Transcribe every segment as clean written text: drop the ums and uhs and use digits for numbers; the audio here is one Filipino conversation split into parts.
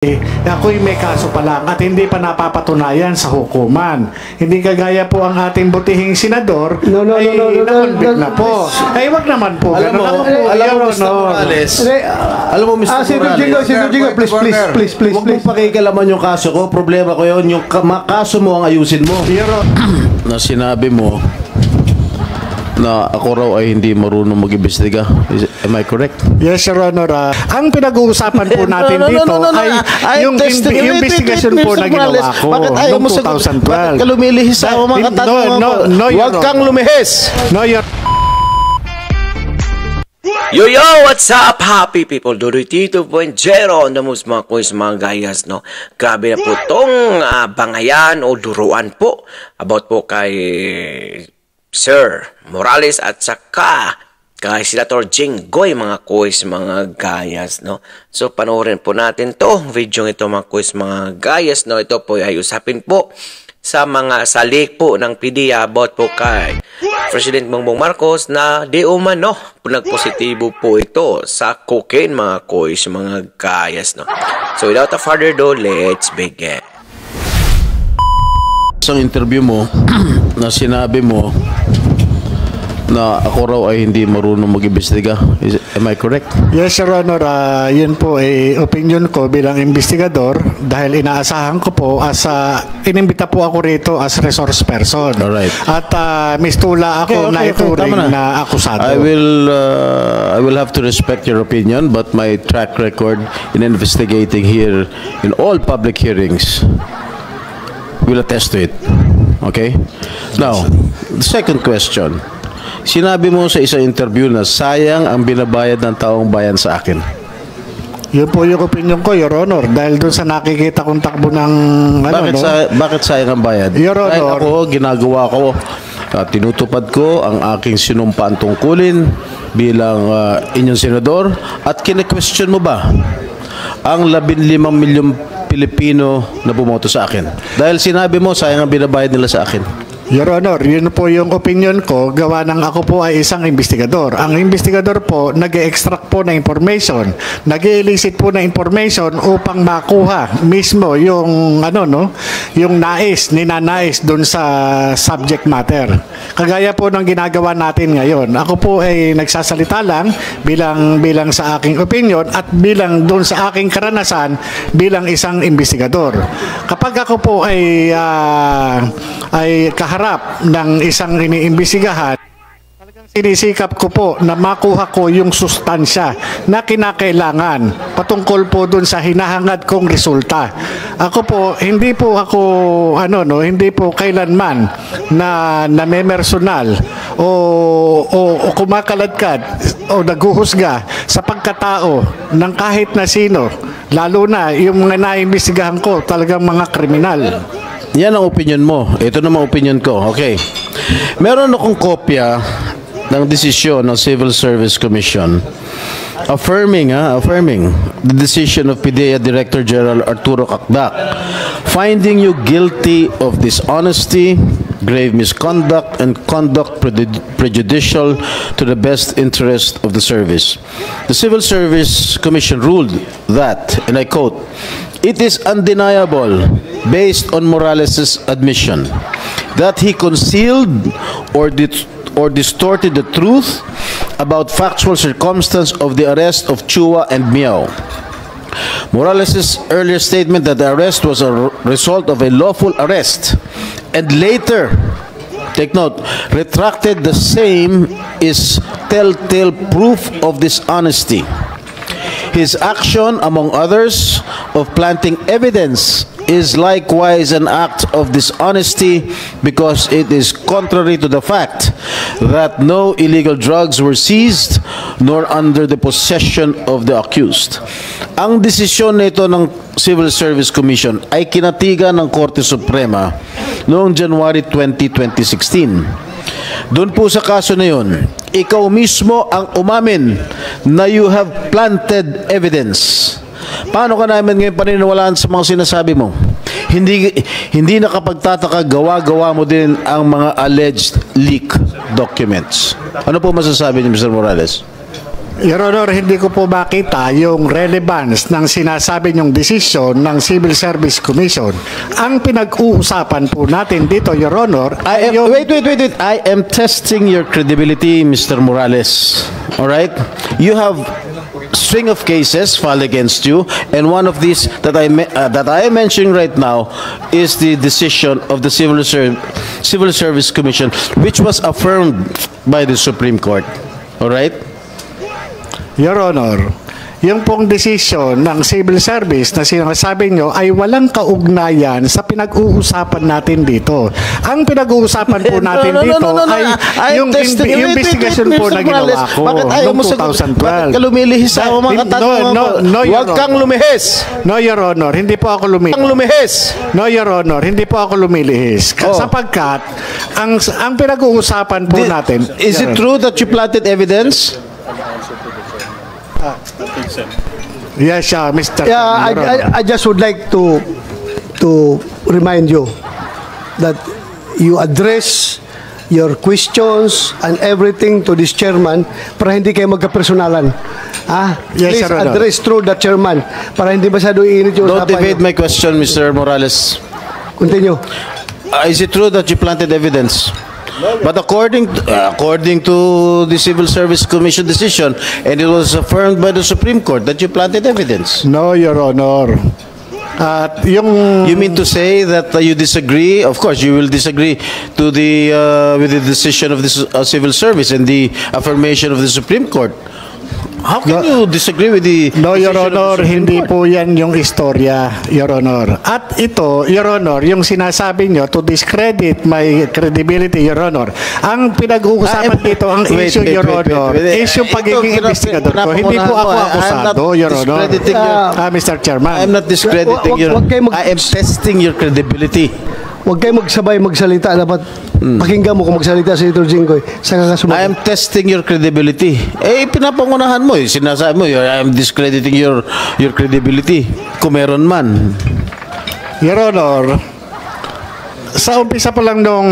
Ako'y may kaso pa lang at hindi pa napapatunayan sa hukuman. Hindi kagaya po ang ating butihing senador ay na-convict na po. Ay, wag naman po. Alam mo, Mr. Morales. Alam mo, Mr. Morales. Please. Huwag mong pakikalaman yung kaso ko. Problema ko yun. Yung kaso mo ang ayusin mo. Na sinabi mo na ako raw ay hindi marunong mag-imbestiga. Am I correct? Yes, Your Honor. Ang pinag-uusapan po natin dito ay yung investigation po na ginawa ko noong 2012. Bakit ka lumilihis ako mga tanong? Huwag kang lumihis! No, Your Yo, what's up, happy people? Dudoy Tito Buenjero, namus mga kuis, mga gayas, no? Grabe na po tong bangayan o duruan po about po kay Sir Morales at saka kay Senator Jinggoy, mga kuis, mga gayas, no? So, panoorin po natin to video ito, mga kuis, mga gayas, no? Ito po ay usapin po sa mga salik po ng PDEA about po kay President Bongbong Marcos na di umano nagpositibo po ito sa cocaine, mga kuis, mga gayas, no? So, without a further ado, let's begin. Isang interview mo na sinabi mo na ako raw ay hindi marunong mag-imbestiga. Am I correct? Yes, Your Honor. Yun po ay opinion ko bilang investigador dahil inaasahan ko po inimbita po ako rito as resource person. Alright. At mistula ako na ituring na akusado. I will have to respect your opinion, but my track record in investigating here in all public hearings will attest to it. Okay? Now, the second question. Sinabi mo sa isang interview na sayang ang binabayad ng taong bayan sa akin. Yun po yung opinion ko, Your Honor. Dahil doon sa nakikita kong takbo ng... Bakit sayang ang bayad? Your Honor. Dahil ako, ginagawa ko, tinutupad ko ang aking sinumpaan tungkulin bilang inyong senador at kine-question mo ba ang 15 milyong Pilipino na bumoto sa akin? Dahil sinabi mo, sayang ang binabayad nila sa akin. Your Honor, yun po yung opinion ko, gawa ng ako po ay isang investigador. Ang investigador po, nag-extract po na information, nag-elicit po na information upang makuha mismo yung yung ninanais doon sa subject matter. Kagaya po ng ginagawa natin ngayon. Ako po ay nagsasalita lang bilang sa aking opinion at bilang doon sa aking karanasan bilang isang investigador. Kapag ako po ay kaharap ng isang iniimbestigahan, talagang sinisikap ko po na makuha ko yung sustansya na kinakailangan patungkol po dun sa hinahangad kong resulta. Ako po, hindi po kailanman na namemersonal o kumakaladkad o naguhusga sa pagkatao ng kahit na sino, lalo na yung mga naimbestigahan ko talagang mga kriminal. Yan ang opinion mo. Ito naman opinion ko. Okay. Meron akong kopya ng desisyon ng Civil Service Commission affirming the decision of PDEA Director General Arturo Cacdac finding you guilty of dishonesty, grave misconduct, and conduct prejudicial to the best interest of the service. The Civil Service Commission ruled that, and I quote, "It is undeniable, based on Morales' admission, that he concealed or distorted the truth about factual circumstance of the arrest of Chua and Miao. Morales' earlier statement that the arrest was a result of a lawful arrest and later, take note, retracted the same is telltale proof of dishonesty. His action, among others, of planting evidence is likewise an act of dishonesty because it is contrary to the fact that no illegal drugs were seized nor under the possession of the accused." Ang desisyon nito ng Civil Service Commission ay kinatigan ng Korte Suprema noong January 20, 2016. Doon po sa kaso na yun, ikaw mismo ang umamin na you have planted evidence. Paano ka namin ngayon paniniwalaan sa mga sinasabi mo? Hindi nakapagtataka, gawa-gawa mo din ang mga alleged leak documents. Ano po masasabi niyo, Mr. Morales? Your Honor, hindi ko po makita yung relevance ng sinasabi niyong desisyon ng Civil Service Commission. Ang pinag-uusapan po natin dito, Your Honor, Wait. I am testing your credibility, Mr. Morales. All right? You have string of cases filed against you, and one of these that I am mentioning right now is the decision of the Civil Service Commission, which was affirmed by the Supreme Court. All right? Your Honor, yung pong desisyon ng civil service na sinasabi nyo ay walang kaugnayan sa pinag-uusapan natin dito. Ang pinag-uusapan po natin dito ay yung investigation po na ginawa ko noong 2012. Bakit ka lumilihis sa mga katanungan ko? Huwag kang lumihis. No, Your Honor, hindi po ako lumihis. No, Your Honor, hindi po ako lumilihis. Sapagkat ang pinag-uusapan po natin... Is it true that you planted evidence? Yes, Mr. Yeah, I just would like to remind you that you address your questions and everything to this chairman para hindi kayo magkapersonalan. Yes, please Sir, address through the chairman para hindi masyado iinit yung Don't usapan. evade my question, Mr. Morales. Continue. Is it true that you planted evidence? But according to the Civil Service Commission decision, and it was affirmed by the Supreme Court that you planted evidence. No, Your Honor. At yung... You mean to say that you disagree? Of course, you will disagree to with the decision of the Civil Service and the affirmation of the Supreme Court. How can you disagree with the No, Your decision of the Honor, Supreme hindi Court? po yan yung istorya, Your Honor. At ito, Your Honor, yung sinasabi nyo to discredit my credibility, Your Honor. Ang pinag-uusapan dito, ang issue, Your Honor, is yung pagiging investigador ko. Hindi po ako akusado, Your Honor. Mr. Chairman. I am not discrediting your... I am testing your credibility. Huwag kayo magsabay magsalita. Dapat pakinggan mo kung magsalita si Senator Jinggoy. Saka ka I sumagot. am testing your credibility. Pinapangunahan mo. Sinasabi mo, I am discrediting your credibility. Kung meron man. Your Honor, sa umpisa pa lang nung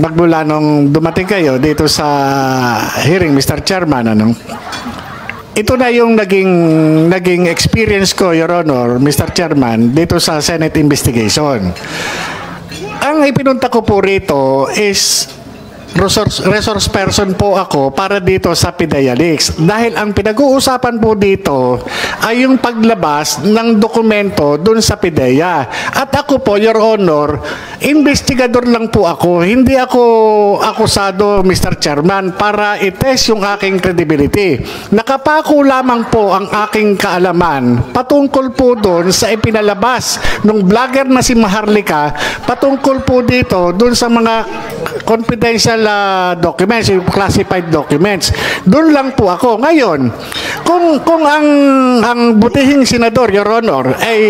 magmula nung dumating kayo dito sa hearing, Mr. Chairman, ito na yung naging experience ko, Your Honor, Mr. Chairman, dito sa Senate investigation. Ang ipinunta ko po rito is resource person po ako para dito sa PIDEA Leaks. Dahil ang pinag-uusapan po dito ay yung paglabas ng dokumento dun sa PIDEA. At ako po, Your Honor, investigador lang po ako. Hindi ako akusado, Mr. Chairman, para itest yung aking credibility. Nakapako lamang po ang aking kaalaman patungkol po dun sa ipinalabas ng vlogger na si Maharlika patungkol po dito dun sa mga confidential documents, classified documents. Doon lang po ako. Ngayon, kung ang butihing senador, Your Honor, ay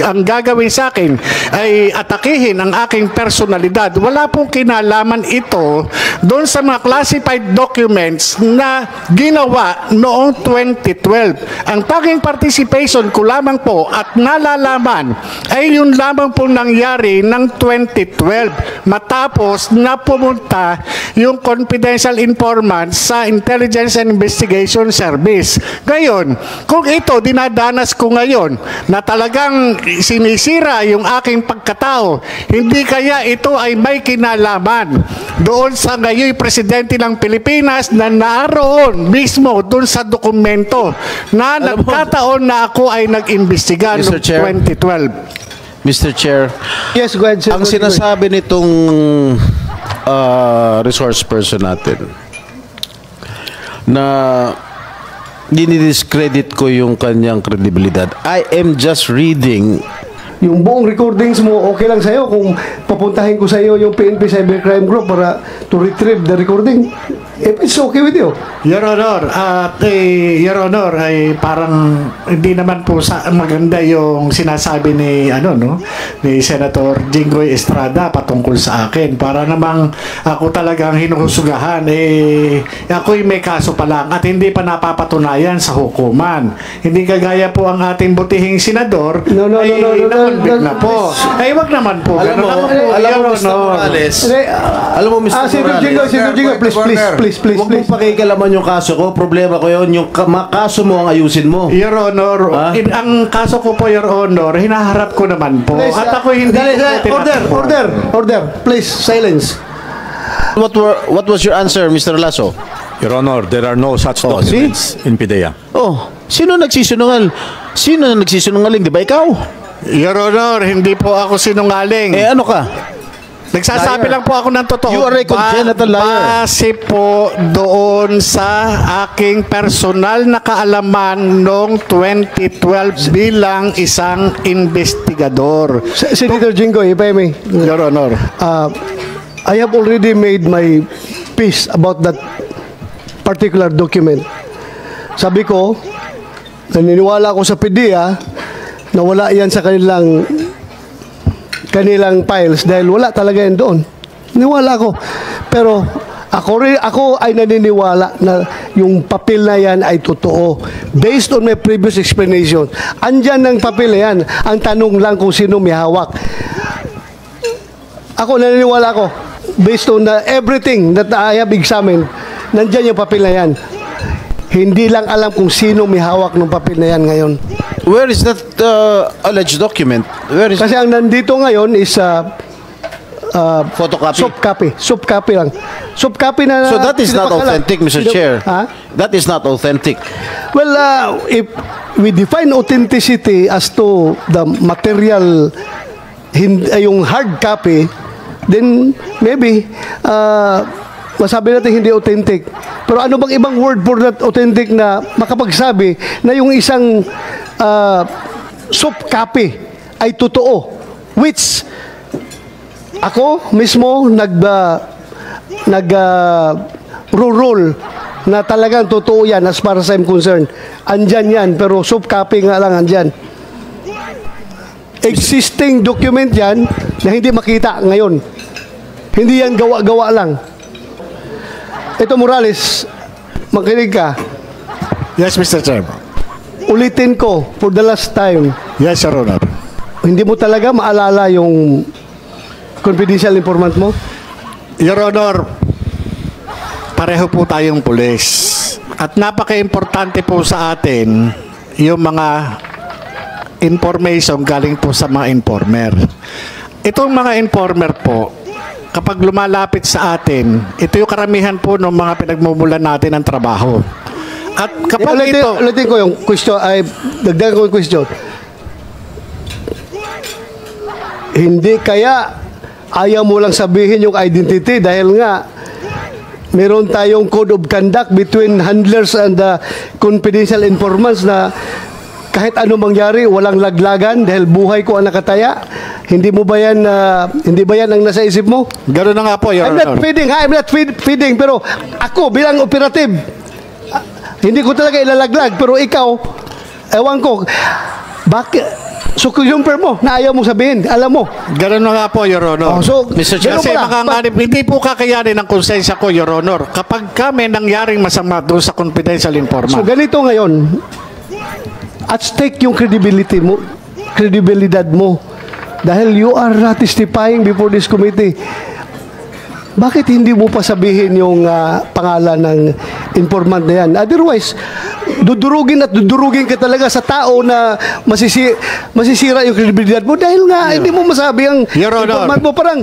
ang gagawin sa akin ay atakihin ang aking personalidad, wala pong kinalaman ito doon sa mga classified documents na ginawa noong 2012. Ang tanging participation ko lamang po at nalalaman ay yun lamang po nangyari ng 2012 matapos na pumunta yung confidential informant sa Intelligence and Investigation Service. Ngayon, kung ito dinadanas ko ngayon na talagang sinisira yung aking pagkatao, hindi kaya ito ay may kinalaman doon sa ngayon presidente ng Pilipinas na naroon mismo doon sa dokumento na nagkataon na ako ay nag-imbestiga noong 2012. Mr. Chair, Yes, go ahead, ang Senator Jinggoy. sinasabi nitong resource person natin na dinidiscredit ko yung kanyang kredibilidad. I am just reading. Yung buong recordings mo, okay lang sa'yo kung papuntahin ko sa'yo yung PNP Cybercrime Group para to retrieve the recording. If it's okay with you. Your Honor, Your Honor, ay parang hindi naman po maganda yung sinasabi ni Senator Jinggoy Estrada patungkol sa akin. Para namang ako talagang hinuhusugahan, ako'y may kaso pa lang at hindi pa napapatunayan sa hukuman. Hindi kagaya po ang ating butihing senador na-convict na po. Ay, wag naman po. Alam mo, Mr. Morales. Senator Jinggoy, please. please, Huwag mong pakikalaman yung kaso ko. Problema ko yun. Yung kaso mo ang ayusin mo. Your Honor, Ah? ang kaso ko po, Your Honor, hinaharap ko naman po. Please, At ako hindi dali, ko dali, po tinatakbuhan. order. Please, silence. What was your answer, Mr. Lasso? Your Honor, there are no such Oh, documents in PIDEA. Oh, sino nagsisinungal? Sino nagsisinungaling? Di ba ikaw? Your Honor, hindi po ako sinungaling. Eh ano ka? Nagsasabi lang po ako ng totoo. You are a congenital liar. Base po doon sa aking personal na kaalaman noong 2012 bilang isang investigador. Senator Jinggoy, if I may. Your Honor. I have already made my peace about that particular document. Sabi ko, naniniwala ako sa PDEA na wala yan sa kanilang files dahil wala talaga yan doon. Niwala ko. Pero ako ay naniniwala na yung papel na yan ay totoo. Based on my previous explanation. Andyan ang papel na yan. Ang tanong lang kung sino may hawak. Ako naniniwala ko. Based on everything that I have examined, nandyan yung papel na yan. Hindi lang alam kung sino may hawak ng papel na yan ngayon. Where is that alleged document? Where is Kasi ang nandito ngayon is photocopy? soft copy lang. Soft copy na. So that is not authentic, Mr. Chair. Ha? That is not authentic. Well, if we define authenticity as to the material, yung hard copy, then maybe masabi natin hindi authentic. Pero ano bang ibang word for that authentic na makapagsabi na yung isang soft copy ay totoo, which ako mismo roll na talagang totoo yan as far as I'm concerned. Andyan yan, pero soft copy nga lang andyan. Existing document yan na hindi makita ngayon. Hindi yan gawa-gawa lang. Ito, Morales, makinig ka. Yes, Mr. Chairman. Ulitin ko for the last time. Yes, Your Honor. Hindi mo talaga maalala yung confidential informant mo? Your Honor, pareho po tayong pulis. At napaka-importante po sa atin yung mga information galing po sa mga informer. Itong mga informer po, kapag lumalapit sa atin, ito yung karamihan po ng mga pinagmumulan natin ng trabaho. At kapag ito... Ulitin ko yung question, dagdagan ko yung question. Hindi kaya ayaw mo lang sabihin yung identity dahil nga meron tayong code of conduct between handlers and the confidential informants na kahit ano mangyari, walang laglagan dahil buhay ko ang nakataya. Hindi mo ba yan, hindi ba yan ang nasa isip mo? Gano'n na nga po, Your I'm Honor. not feeding, I'm not feeding, pero ako bilang operative, hindi ko talaga ilalaglag, pero ikaw, ewan ko, bakit? So, confirm mo na ayaw mong sabihin, alam mo. Gano'n na nga po, Your Honor. Oh, so, Mr. Chair, ganun Kasi pala. makanganib, hindi po kakayanin ng konsensya ko, Your Honor. Kapag kami nangyaring masama doon sa confidential So, informant. ganito ngayon, at stake yung credibility mo, kredibilidad mo. Dahil you are not testifying before this committee. Bakit hindi mo pa sabihin yung pangalan ng informant na yan? Otherwise, dudurugin ka talaga sa tao na masisira yung credibility mo dahil nga hindi mo masabi ang Your Honor. informant mo. Parang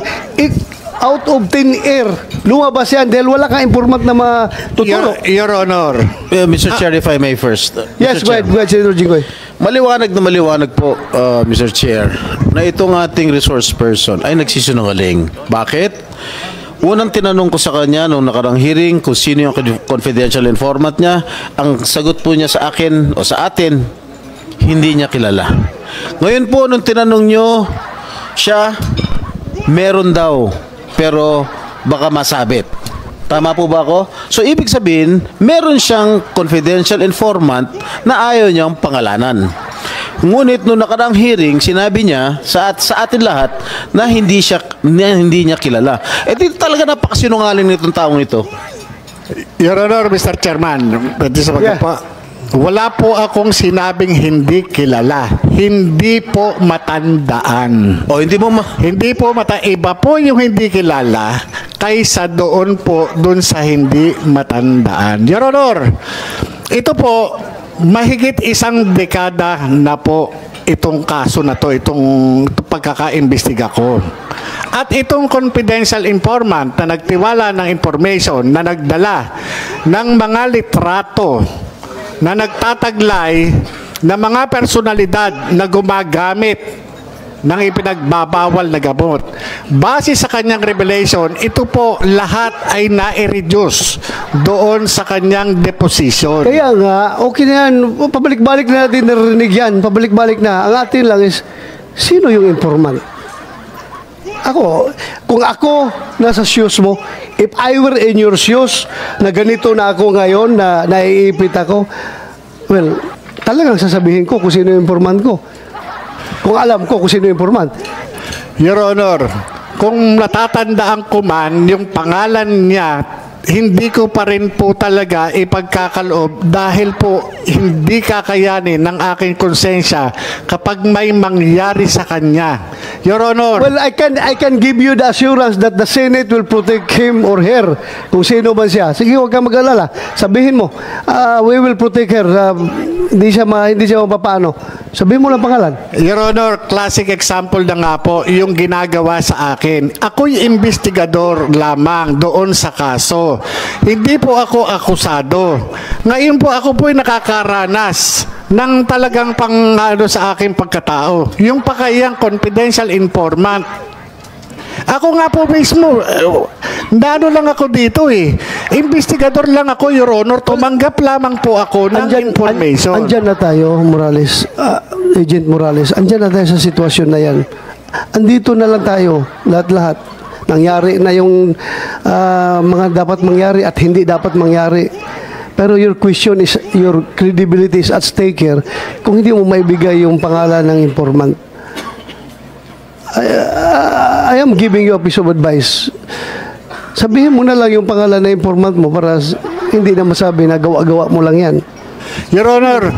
out of thin air, lumabas yan dahil wala kang informant na matuturo. Your Honor. Mr. Chair, if I may first. Yes, Mr. go ahead, Senator Jinggoy. Maliwanag na maliwanag po, Mr. Chair, na itong ating resource person ay nagsisinungaling. Bakit? Unang tinanong ko sa kanya nung nakarang hearing kung sino yung confidential informant niya. Ang sagot po niya sa akin o sa atin, hindi niya kilala. Ngayon po, nung tinanong nyo siya, meron daw, pero baka masabit. Tama po ba ako? So, ibig sabihin, meron siyang confidential informant na ayaw niyang pangalanan. Ngunit nung nakaraang hearing, sinabi niya sa atin lahat na hindi niya kilala. Di talaga napakasinungaling nitong taong ito. Your Honor, Mr. Chairman, pwede sa Yeah. pa. Wala po akong sinabing hindi kilala. Hindi po matandaan. O hindi mo Hindi po iba po yung hindi kilala kaysa doon sa hindi matandaan. Your Honor, ito po, mahigit isang dekada na po itong kaso na to, itong pagkakaimbestiga ko. At itong confidential informant na nagtiwala ng information na nagdala ng mga litrato na nagtataglay na mga personalidad na gumagamit ng ipinagbabawal na gamot. Base sa kanyang revelation, ito po lahat ay na-reduce doon sa kanyang deposition. Kaya nga, okay na yan. Pabalik-balik na natin narinig yan. Pabalik-balik na. Ang atin lang is, sino yung informant? Ako, kung ako nasa shoes mo, if I were in your shoes, na ganito na ako ngayon, na naiipit ako, well, talagang sasabihin ko kung sino yung informant ko. Kung alam ko kung sino yung informant. Your Honor, kung natatandaan ko man yung pangalan niya, hindi ko pa rin po talaga ipagkakaloob dahil po hindi kakayanin ng aking konsensya kapag may mangyari sa kanya. Your Honor. Well, I can give you the assurance that the Senate will protect him or her, kung sino man siya. Sige, huwag kang mag-alala. Sabihin mo, we will protect her. Hindi siya mapapano. Sabihin mo lang pangalan. Your Honor, classic example na nga po yung ginagawa sa akin. Ako'y investigador lamang doon sa kaso. Hindi po ako akusado. Ngayon po ako po'y nakakaranas ng talagang sa aking pagkatao. Yung pakayang confidential informant. Ako nga po mismo, nano lang ako dito investigador lang ako, Your Honor. Tumanggap lamang po ako ng information. Andyan na tayo, Morales. Agent Morales, andyan na tayo sa sitwasyon na yan. Andito na lang tayo, lahat-lahat. Nangyari na yung mga dapat mangyari at hindi dapat mangyari. Pero your question is, your credibility is at stake here kung hindi mo maibigay yung pangalan ng informant. I am giving you a piece of advice. Sabihin mo na lang yung pangalan ng informant mo para hindi na masabi na gawa-gawa mo lang yan. Your Honor,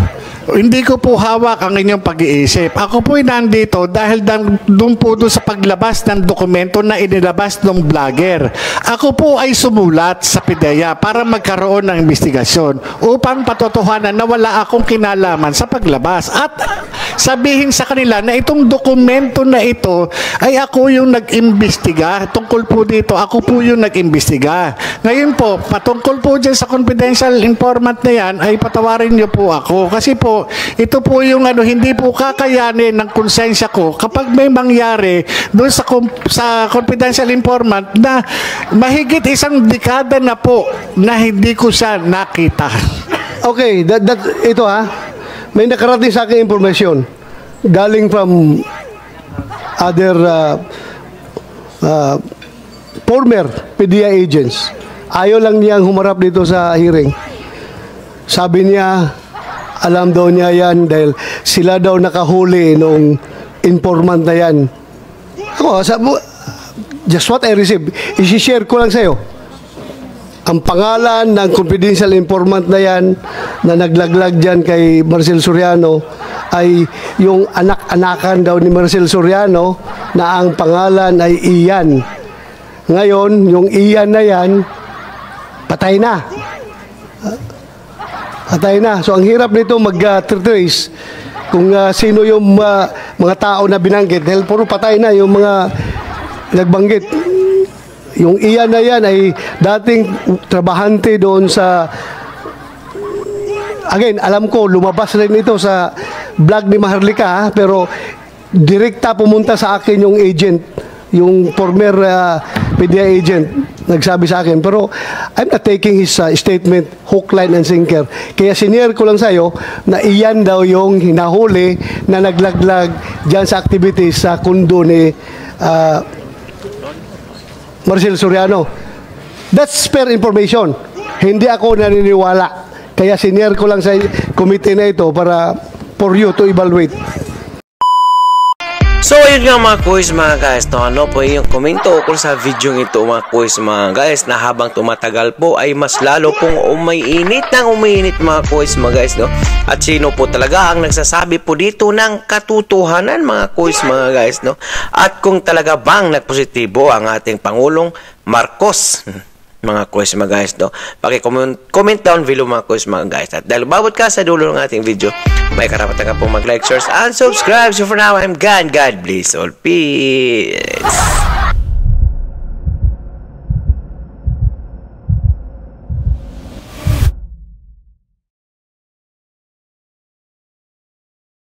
hindi ko po hawak ang inyong pag-iisip. Ako po'y nandito dahil doon po sa paglabas ng dokumento na inilabas ng vlogger. Ako po ay sumulat sa PIDEA para magkaroon ng investigasyon upang patotohanan na wala akong kinalaman sa paglabas. At sabihin sa kanila na itong dokumento na ito ay ako yung nag-imbestiga. Tungkol po dito, ako po yung nag-imbestiga. Ngayon po, patungkol po dyan sa confidential informant na yan, ay patawarin niyo po ako. Kasi po, ito po yung hindi po kakayanin ng konsensya ko kapag may mangyari doon sa confidential informant na mahigit isang dekada na po na hindi ko siya nakita. Okay, ito may nakarating sa akin information galing from other former PDEA agents. Ayaw lang niyang humarap dito sa hearing. Sabi niya, alam daw niya yan dahil sila daw nakahuli nung informant na yan. Ako, just what I received, isi-share ko lang sa'yo. Ang pangalan ng confidential informant na yan na naglaglag dyan kay Marcel Soriano ay yung anak-anakan daw ni Marcel Soriano na ang pangalan ay Ian. Ngayon, yung Ian na yan, patay na. Patay na. So, ang hirap nito mag-trace kung sino yung mga tao na binanggit. Dahil puro patay na yung mga nagbanggit. Yung Ian na yan ay dating trabahante doon sa... Again, alam ko, lumabas rin ito sa vlog ni Maharlika, pero direkta pumunta sa akin yung agent, yung former PDEA agent, nagsabi sa akin. Pero I'm not taking his statement hook, line, and sinker. Kaya sinare ko lang sa'yo na iyan daw yung hinahuli na naglaglag dyan sa activities sa kundo ni Marcel Soriano. That's fair information. Hindi ako naniniwala. Kaya sinare ko lang sa committee na ito para for you to evaluate. So yun nga mga kuys mga guys, no, ano po yung komento ukol sa video ito mga kuys mga guys, na habang tumatagal po ay mas lalo pong umiinit mga kuys mga guys, no. At sino po talaga ang nagsasabi po dito ng katotohanan mga kuys mga guys, no. At kung talaga bang nagpositibo ang ating Pangulong Marcos. Mga quiz mga guys, no? Comment down below mga quiz mga guys. At dahil bawat ka sa dulo ng ating video, may karapatan ka pong mag-like, share, and subscribe. So for now, I'm gone. God bless all. Peace.